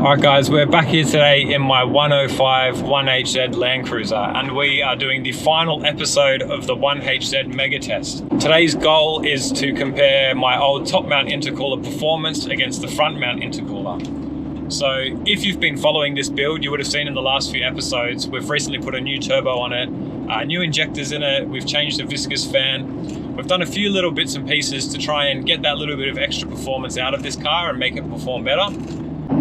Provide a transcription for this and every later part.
Alright guys, we're back here today in my 105 1HZ LandCruiser, and we are doing the final episode of the 1HZ mega test. Today's goal is to compare my old top mount intercooler performance against the front mount intercooler. So if you've been following this build, you would have seen in the last few episodes we've recently put a new turbo on it, new injectors in it, we've changed the viscous fan. We've done a few little bits and pieces to try and get that little bit of extra performance out of this car and make it perform better.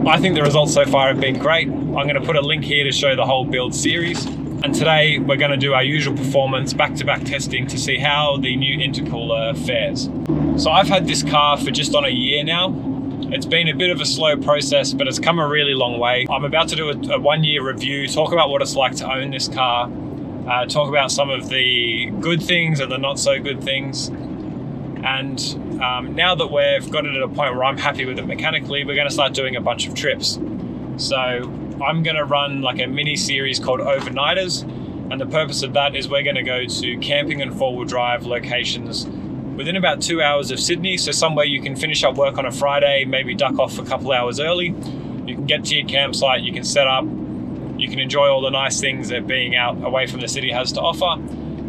I think the results so far have been great. I'm going to put a link here to show the whole build series. And today we're going to do our usual performance back-to-back testing to see how the new intercooler fares. So I've had this car for just on a year now. It's been a bit of a slow process, but it's come a really long way. I'm about to do a one-year review, talk about what it's like to own this car, talk about some of the good things and the not so good things. And now that we've got it at a point where I'm happy with it mechanically, we're going to start doing a bunch of trips. So I'm going to run like a mini series called Overnighters, and the purpose of that is we're going to go to camping and four-wheel drive locations within about 2 hours of Sydney. So somewhere you can finish up work on a Friday, maybe duck off a couple hours early. You can get to your campsite, you can set up, you can enjoy all the nice things that being out away from the city has to offer,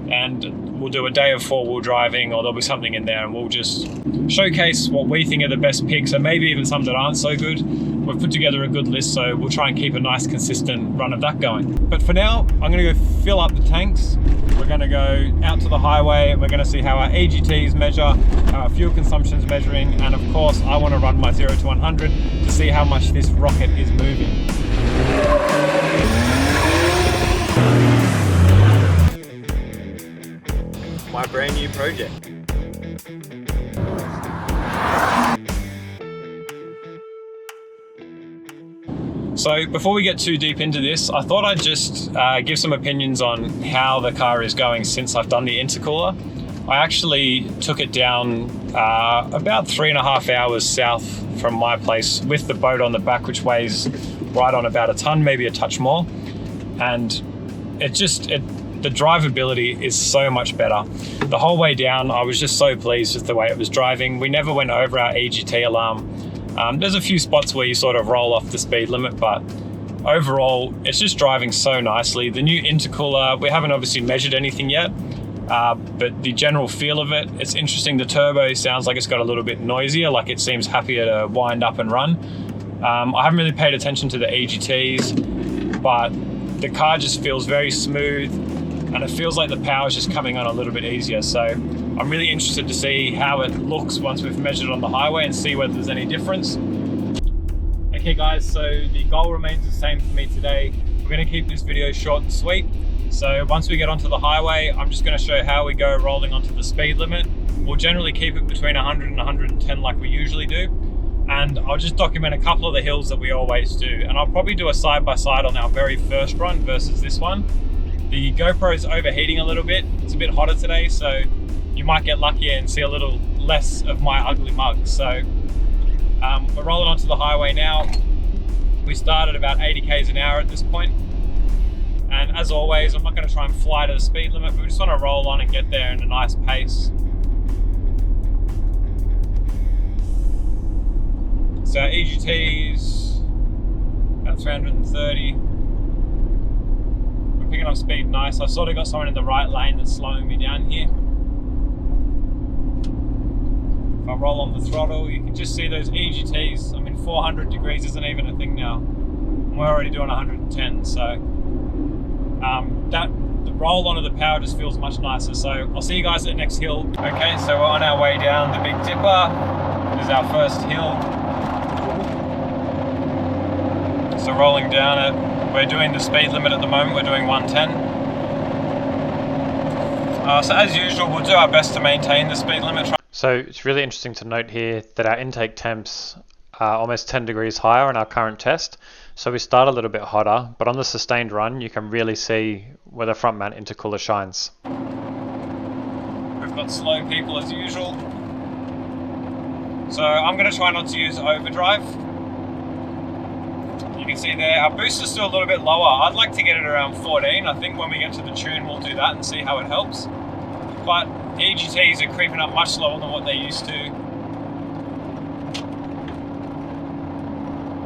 and we'll do a day of four-wheel driving, or there'll be something in there and we'll just showcase what we think are the best picks, and maybe even some that aren't so good. We've put together a good list, so we'll try and keep a nice consistent run of that going. But for now, I'm going to go fill up the tanks. We're going to go out to the highway and we're going to see how our EGTs measure, how our fuel consumption's measuring, and of course I want to run my 0 to 100 to see how much this rocket is moving. My brand new project. So before we get too deep into this, I thought I'd just give some opinions on how the car is going since I've done the intercooler. I actually took it down about 3.5 hours south from my place with the boat on the back, which weighs right on about a ton, maybe a touch more. And the drivability is so much better. The whole way down, I was just so pleased with the way it was driving. We never went over our EGT alarm. There's a few spots where you sort of roll off the speed limit, but overall, it's just driving so nicely. The new intercooler, we haven't obviously measured anything yet, but the general feel of it, it's interesting. The turbo sounds like it's got a little bit noisier, like it seems happier to wind up and run. I haven't really paid attention to the EGTs, but the car just feels very smooth, and it feels like the power is just coming on a little bit easier. So I'm really interested to see how it looks once we've measured on the highway and see whether there's any difference. Okay guys, so the goal remains the same for me today. We're going to keep this video short and sweet. So once we get onto the highway, I'm just going to show how we go rolling onto the speed limit. We'll generally keep it between 100 and 110 like we usually do. And I'll just document a couple of the hills that we always do. And I'll probably do a side-by-side on our very first run versus this one. The GoPro is overheating a little bit. It's a bit hotter today, so you might get lucky and see a little less of my ugly mug. So we're rolling onto the highway now. We start at about 80 k's an hour at this point. And as always, I'm not going to try and fly to the speed limit, but we just want to roll on and get there in a nice pace. So EGT's about 330. We're picking up speed nice. I've sort of got someone in the right lane that's slowing me down here. If I roll on the throttle, you can just see those EGTs. I mean, 400 degrees isn't even a thing now. We're already doing 110, so the roll onto the power just feels much nicer. So I'll see you guys at the next hill. Okay, so we're on our way down the Big Dipper. This is our first hill. So rolling down it, we're doing the speed limit at the moment, we're doing 110. So as usual, we'll do our best to maintain the speed limit. So it's really interesting to note here that our intake temps are almost 10 degrees higher in our current test. So we start a little bit hotter, but on the sustained run, you can really see where the front mount intercooler shines. We've got slow people as usual. So I'm going to try not to use overdrive. You can see there, our boost is still a little bit lower. I'd like to get it around 14. I think when we get to the tune, we'll do that and see how it helps. But EGTs are creeping up much slower than what they used to.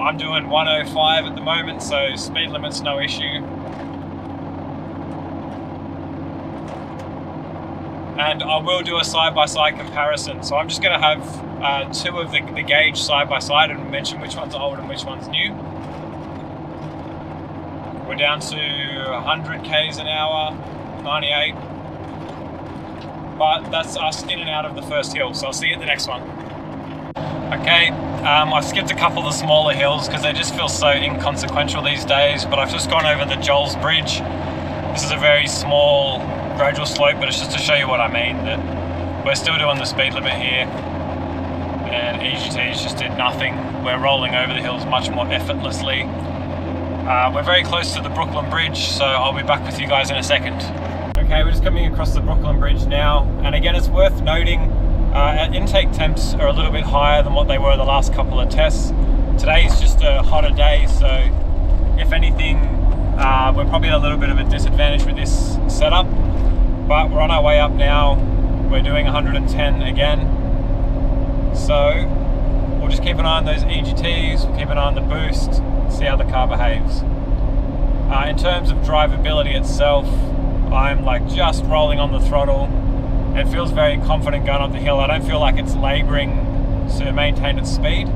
I'm doing 105 at the moment, so speed limit's no issue. And I will do a side-by-side comparison. So I'm just going to have two of the gauge side-by-side and mention which one's old and which one's new. We're down to 100 k's an hour, 98. But that's us in and out of the first hill, so I'll see you at the next one. Okay, I've skipped a couple of the smaller hills because they just feel so inconsequential these days, but I've just gone over the Joel's Bridge. This is a very small gradual slope, but it's just to show you what I mean, that we're still doing the speed limit here and EGTs just did nothing. We're rolling over the hills much more effortlessly. We're very close to the Brooklyn Bridge, so I'll be back with you guys in a second. Okay, we're just coming across the Brooklyn Bridge now, and again it's worth noting our intake temps are a little bit higher than what they were the last couple of tests. Today's just a hotter day, so if anything we're probably at a little bit of a disadvantage with this setup, but we're on our way up now. We're doing 110 again, so we'll just keep an eye on those EGTs, we'll keep an eye on the boost, see how the car behaves. In terms of drivability itself, I'm like just rolling on the throttle. It feels very confident going up the hill. I don't feel like it's labouring to maintain its speed.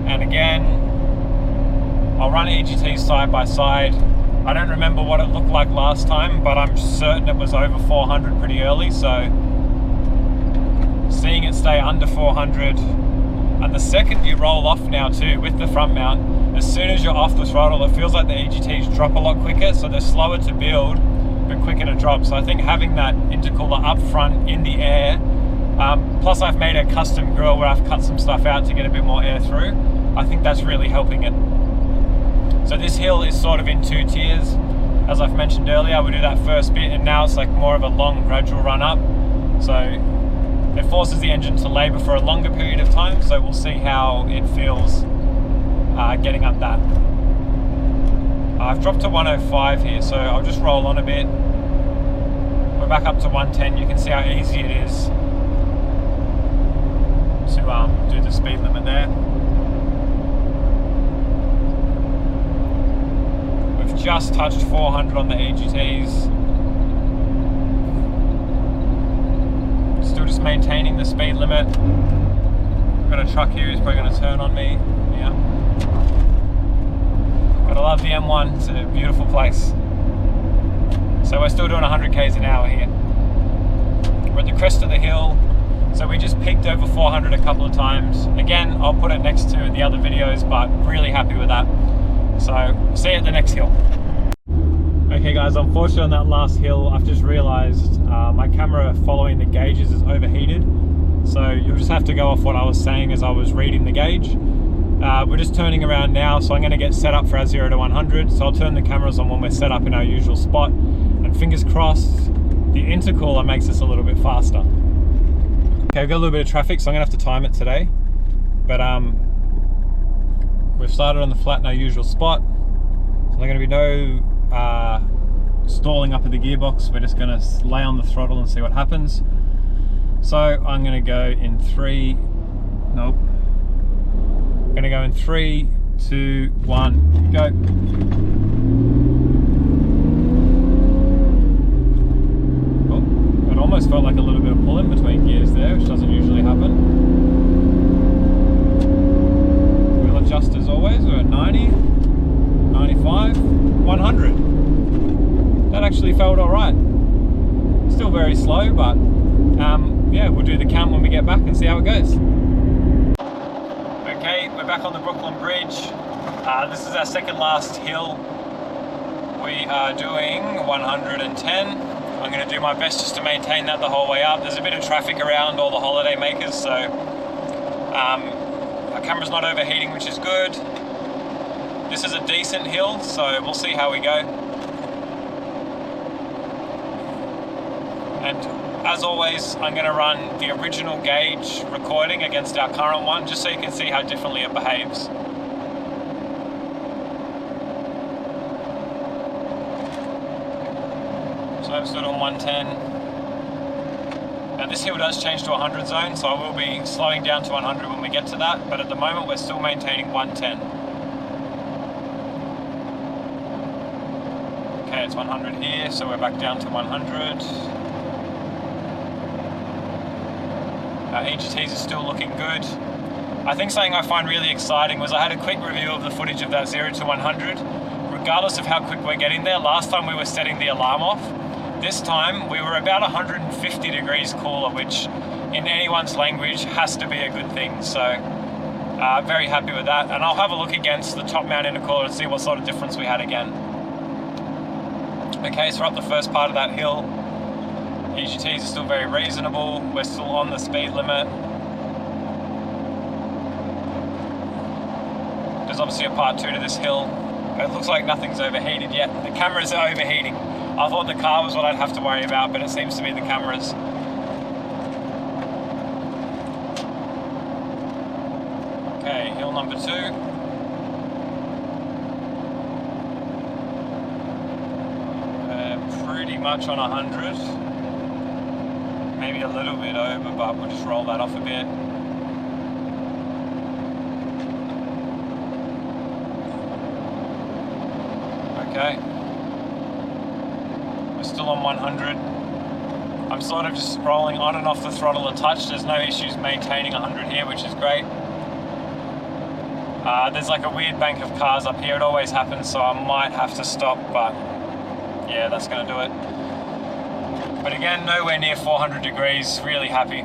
And again, I'll run EGTs side by side. I don't remember what it looked like last time, but I'm certain it was over 400 pretty early, so seeing it stay under 400. And the second you roll off now too, with the front mount, as soon as you're off the throttle, it feels like the EGTs drop a lot quicker, so they're slower to build, but quicker to drop. So I think having that intercooler up front in the air, plus I've made a custom grill where I've cut some stuff out to get a bit more air through, I think that's really helping it. So this hill is sort of in two tiers. As I've mentioned earlier, we do that first bit and now it's like more of a long gradual run up. So it forces the engine to labour for a longer period of time, so we'll see how it feels getting up that. I've dropped to 105 here, so I'll just roll on a bit. We're back up to 110. You can see how easy it is to do the speed limit there. We've just touched 400 on the EGTs. Still just maintaining the speed limit. I've got a truck here, he's probably going to turn on me. Yeah. Gotta love the M1, it's a beautiful place. So we're still doing 100 k's an hour here. We're at the crest of the hill, so we just peaked over 400 a couple of times. Again, I'll put it next to the other videos, but really happy with that. So, see you at the next hill. Okay guys, unfortunately on that last hill, I've just realized my camera following the gauges is overheated. So you'll just have to go off what I was saying as I was reading the gauge. We're just turning around now, so I'm going to get set up for our 0 to 100. So I'll turn the cameras on when we're set up in our usual spot. And fingers crossed, the intercooler makes this a little bit faster. Okay, we've got a little bit of traffic, so I'm going to have to time it today. But we've started on the flat in our usual spot. So there's going to be no stalling up at the gearbox. We're just going to lay on the throttle and see what happens. So I'm going to go in 3, nope. I'm going to go in 3, 2, 1, go. Oh, it almost felt like a little bit of pull in between gears there, which doesn't usually happen. We'll adjust as always. We're at 90, 95, 100. That actually felt alright. Still very slow, but yeah, we'll do the count when we get back and see how it goes. Okay, we're back on the Brooklyn Bridge. This is our second last hill. We are doing 110. I'm going to do my best just to maintain that the whole way up. There's a bit of traffic around all the holiday makers, so our camera's not overheating, which is good. This is a decent hill, so we'll see how we go. And as always, I'm going to run the original gauge recording against our current one, just so you can see how differently it behaves. So I'm stood on 110. Now this hill does change to 100 zone, so I will be slowing down to 100 when we get to that, but at the moment we're still maintaining 110. Okay, it's 100 here, so we're back down to 100. Our EGTs are still looking good. I think something I find really exciting was I had a quick review of the footage of that 0 to 100. Regardless of how quick we're getting there, last time we were setting the alarm off. This time we were about 150 degrees cooler, which in anyone's language has to be a good thing. So very happy with that. And I'll have a look against the top mount intercooler and see what sort of difference we had again. Okay, so we're up the first part of that hill. EGTs are still very reasonable. We're still on the speed limit. There's obviously a part 2 to this hill. It looks like nothing's overheated yet. The cameras are overheating. I thought the car was what I'd have to worry about, but it seems to be the cameras. Okay, hill number 2. Pretty much on 100. Maybe a little bit over, but we'll just roll that off a bit. Okay. We're still on 100. I'm sort of just scrolling on and off the throttle a touch. There's no issues maintaining 100 here, which is great. There's like a weird bank of cars up here. It always happens, so I might have to stop, but yeah, that's going to do it. But again, nowhere near 400 degrees. Really happy.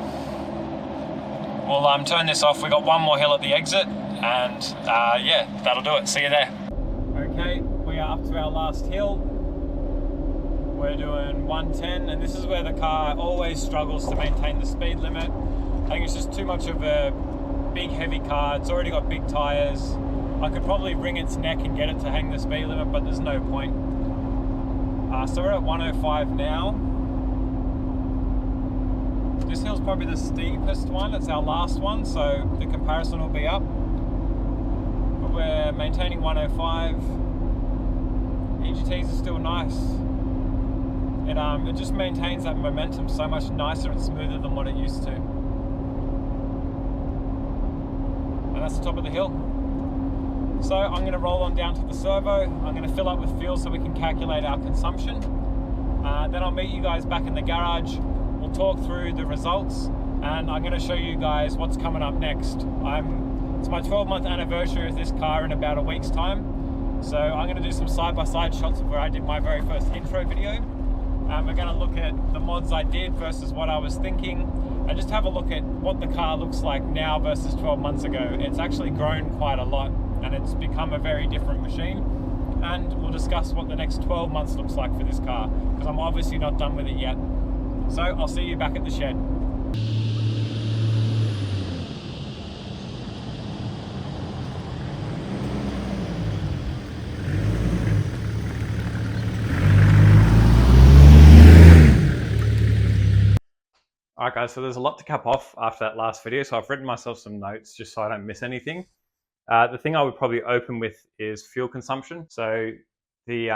We'll turn this off. We got one more hill at the exit, and yeah, that'll do it. See you there. Okay, we are up to our last hill. We're doing 110, and this is where the car always struggles to maintain the speed limit. I think it's just too much of a big heavy car. It's already got big tires. I could probably wring its neck and get it to hang the speed limit, but there's no point. So we're at 105 now. This hill's probably the steepest one. It's our last one, so the comparison will be up. But we're maintaining 105. EGTs are still nice. It just maintains that momentum so much nicer and smoother than what it used to. And that's the top of the hill. So I'm going to roll on down to the servo. I'm going to fill up with fuel so we can calculate our consumption. Then I'll meet you guys back in the garage. We'll talk through the results, and I'm going to show you guys what's coming up next. It's my 12-month anniversary of this car in about a week's time. So I'm going to do some side-by-side shots of where I did my very first intro video. We're going to look at the mods I did versus what I was thinking, and just have a look at what the car looks like now versus 12 months ago. It's actually grown quite a lot, and it's become a very different machine. And we'll discuss what the next 12 months looks like for this car, because I'm obviously not done with it yet. So I'll see you back at the shed. Alright guys, so there's a lot to cap off after that last video, so I've written myself some notes just so I don't miss anything. The thing I would probably open with is fuel consumption. So the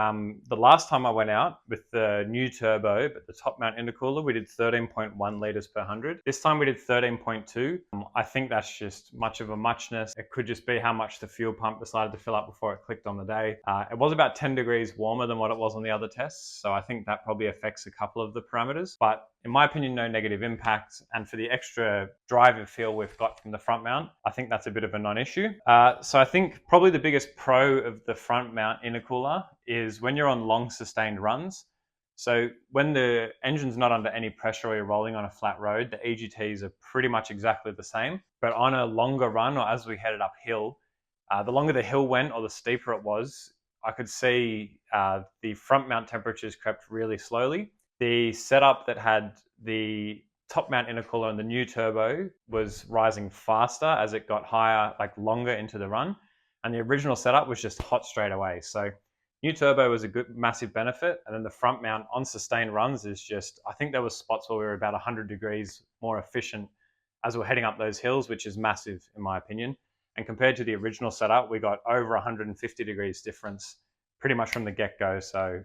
last time I went out with the new turbo, but the top mount intercooler, we did 13.1 litres per 100. This time we did 13.2. I think that's just much of a muchness. It could just be how much the fuel pump decided to fill up before it clicked on the day. It was about 10 degrees warmer than what it was on the other tests, so I think that probably affects a couple of the parameters. But in my opinion, no negative impact. And for the extra drive and feel we've got from the front mount, I think that's a bit of a non-issue. So I think probably the biggest pro of the front mount intercooler is when you're on long sustained runs. So when the engine's not under any pressure or you're rolling on a flat road, the EGTs are pretty much exactly the same. But on a longer run, or as we headed uphill, the longer the hill went or the steeper it was, I could see the front mount temperatures crept really slowly. The setup that had the top mount intercooler and the new turbo was rising faster as it got higher, like longer into the run. And the original setup was just hot straight away. So new turbo was a good, massive benefit. And then the front mount on sustained runs is just, I think there was spots where we were about 100 degrees more efficient as we're heading up those hills, which is massive in my opinion. And compared to the original setup, we got over 150 degrees difference pretty much from the get-go. So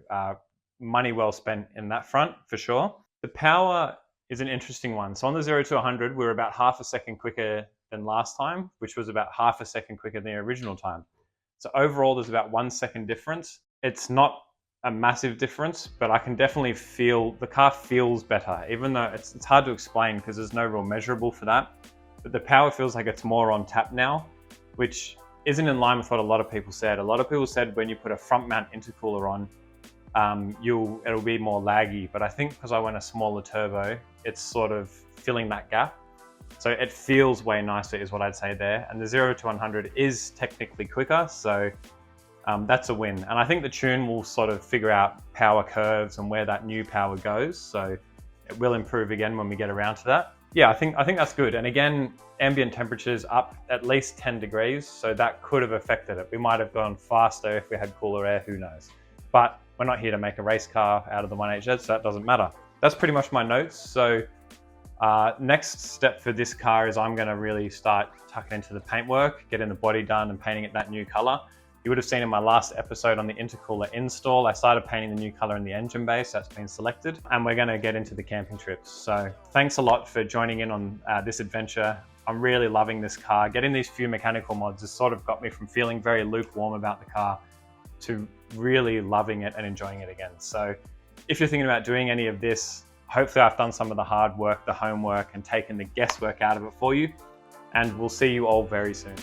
money well spent in that front for sure. The power is an interesting one. So on the 0 to 100, we're about half a second quicker than last time, which was about half a second quicker than the original time. So overall, there's about 1 second difference. It's not a massive difference, but I can definitely feel the car feels better, even though it's hard to explain because there's no real measurable for that. But the power feels like it's more on tap now, which isn't in line with what a lot of people said. A lot of people said when you put a front mount intercooler on, it'll be more laggy. But I think because I went a smaller turbo, it's sort of filling that gap. So it feels way nicer is what I'd say there. And the 0 to 100 is technically quicker. So that's a win. And I think the tune will sort of figure out power curves and where that new power goes. So it will improve again when we get around to that. Yeah, I think that's good. And again, ambient temperatures up at least 10 degrees. So that could have affected it. We might have gone faster if we had cooler air, who knows. But we're not here to make a race car out of the 1HZ, so that doesn't matter. That's pretty much my notes. So next step for this car is I'm gonna really start tucking into the paintwork, getting the body done and painting it that new color. You would have seen in my last episode on the intercooler install, I started painting the new color in the engine base. That's been selected, and we're gonna get into the camping trips. So thanks a lot for joining in on this adventure. I'm really loving this car. Getting these few mechanical mods has sort of got me from feeling very lukewarm about the car to really loving it and enjoying it again. So if you're thinking about doing any of this, hopefully I've done some of the hard work, the homework, and taken the guesswork out of it for you. And we'll see you all very soon.